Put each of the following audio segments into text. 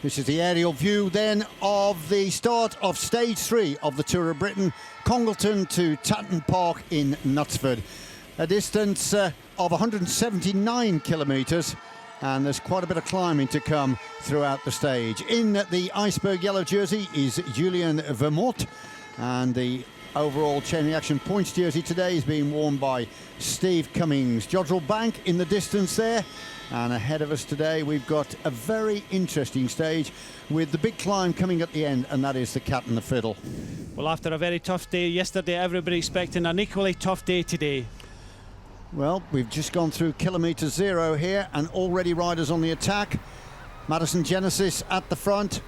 This is the aerial view then of the start of stage 3 of the Tour of Britain, Congleton to Tatton Park in Knutsford. A distance of 179 kilometres, and there's quite a bit of climbing to come throughout the stage. In the iceberg yellow jersey is Julian Vermont, and the overall chain reaction points jersey today is being worn by Steve Cummings. Jodrell Bank in the distance there. And ahead of us today, we've got a very interesting stage with the big climb coming at the end, and that is the Cat and the Fiddle. Well, after a very tough day yesterday, everybody expecting an equally tough day today. Well, we've just gone through kilometre 0 here, and already riders on the attack. Madison Genesis at the front.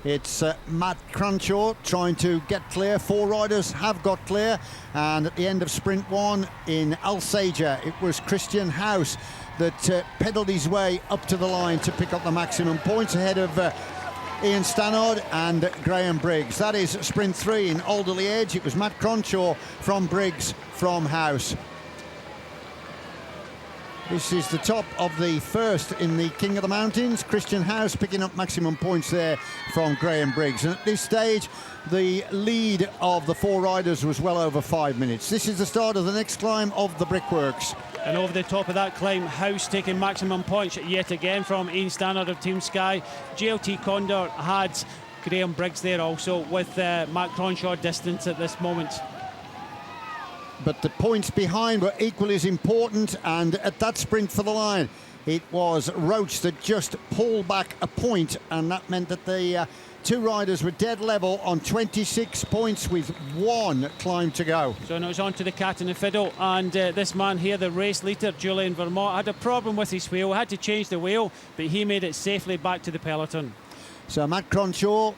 It's Matt Crenshaw trying to get clear. 4 riders have got clear, and at the end of sprint 1 in Alsager, it was Christian House that pedalled his way up to the line to pick up the maximum points ahead of Ian Stannard and Graham Briggs. That is sprint 3 in Alderley Edge. It was Matt Crenshaw from Briggs from House. This is the top of the first in the King of the Mountains. Christian House picking up maximum points there from Graham Briggs. And at this stage, the lead of the 4 riders was well over 5 minutes. This is the start of the next climb of the Brickworks. And over the top of that climb, House taking maximum points yet again from Ian Stannard of Team Sky. JLT Condor had Graham Briggs there also, with Matt Crenshaw distance at this moment. But the points behind were equally as important, and at that sprint for the line, it was Roach that just pulled back a point, and that meant that the 2 riders were dead level on 26 points with 1 climb to go. So now it's on to the Cat and the Fiddle, and this man here, the race leader, Julian Vermont, had a problem with his wheel, had to change the wheel, but he made it safely back to the peloton. So Matt Crenshaw,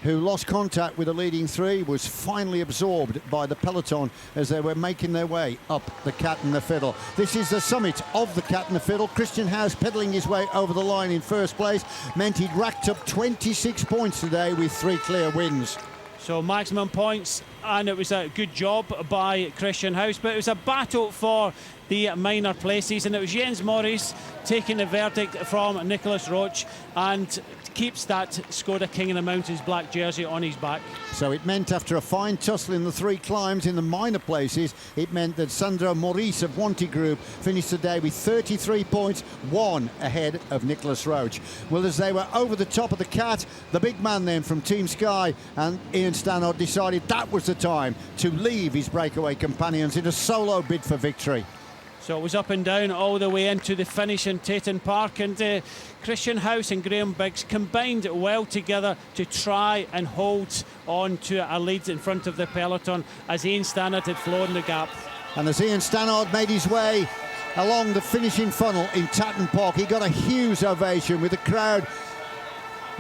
who lost contact with the leading 3, was finally absorbed by the peloton as they were making their way up the Cat and the Fiddle. This is the summit of the Cat and the Fiddle. Christian House pedalling his way over the line in first place meant he'd racked up 26 points today with 3 clear wins. So maximum points, and it was a good job by Christian House, but it was a battle for the minor places, and it was Jens Morris taking the verdict from Nicholas Roach and keeps that Skoda King of the Mountains black jersey on his back. So it meant after a fine tussle in the 3 climbs in the minor places, it meant that Sandro Maurice of Wanty Group finished the day with 33 points, 1 ahead of Nicholas Roach. Well, as they were over the top of the Cat, the big man then from Team Sky and Ian Stannard decided that was the time to leave his breakaway companions in a solo bid for victory. So it was up and down all the way into the finish in Tatton Park, and Christian House and Graham Briggs combined well together to try and hold on to a lead in front of the peloton as Ian Stannard had flown the gap. And as Ian Stannard made his way along the finishing funnel in Tatton Park, he got a huge ovation with the crowd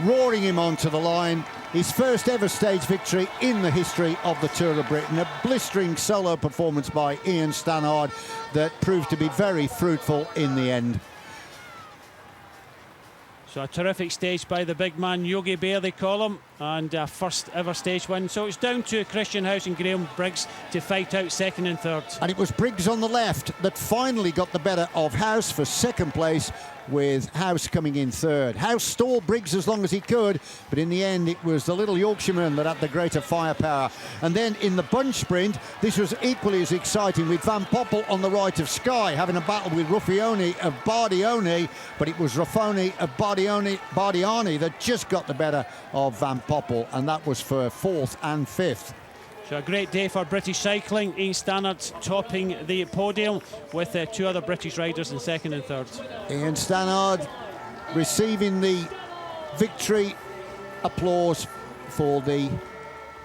roaring him onto the line. His first ever stage victory in the history of the Tour of Britain. A blistering solo performance by Ian Stannard that proved to be very fruitful in the end. So a terrific stage by the big man, Yogi Bear they call him, and first ever stage win. So it's down to Christian House and Graham Briggs to fight out second and third. And it was Briggs on the left that finally got the better of House for second place, with House coming in third. House stalled Briggs as long as he could, but in the end it was the little Yorkshireman that had the greater firepower. And then in the bunch sprint, this was equally as exciting, with Van Poppel on the right of Sky having a battle with Ruffioni of Bardiani, but it was Ruffoni of Bardiani that just got the better of Van Poppel, and that was for 4th and 5th. So a great day for British cycling. Ian Stannard topping the podium with 2 other British riders in second and third. Ian Stannard receiving the victory applause for the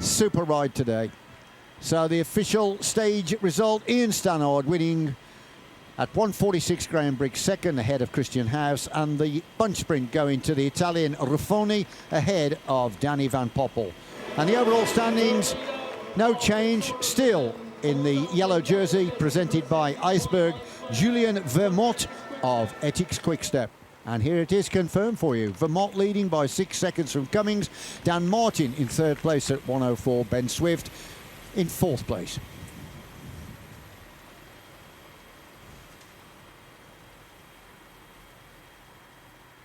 super ride today. So the official stage result, Ian Stannard winning at 1:46, Graham Briggs second ahead of Christian House, and the bunch sprint going to the Italian Ruffoni ahead of Danny Van Poppel. And the overall standings, no change, still in the yellow jersey presented by Iceberg, Julian Vermont of Ethics Quickstep. And here it is confirmed for you. Vermont leading by 6 seconds from Cummings. Dan Martin in 3rd place at 1:04. Ben Swift in 4th place.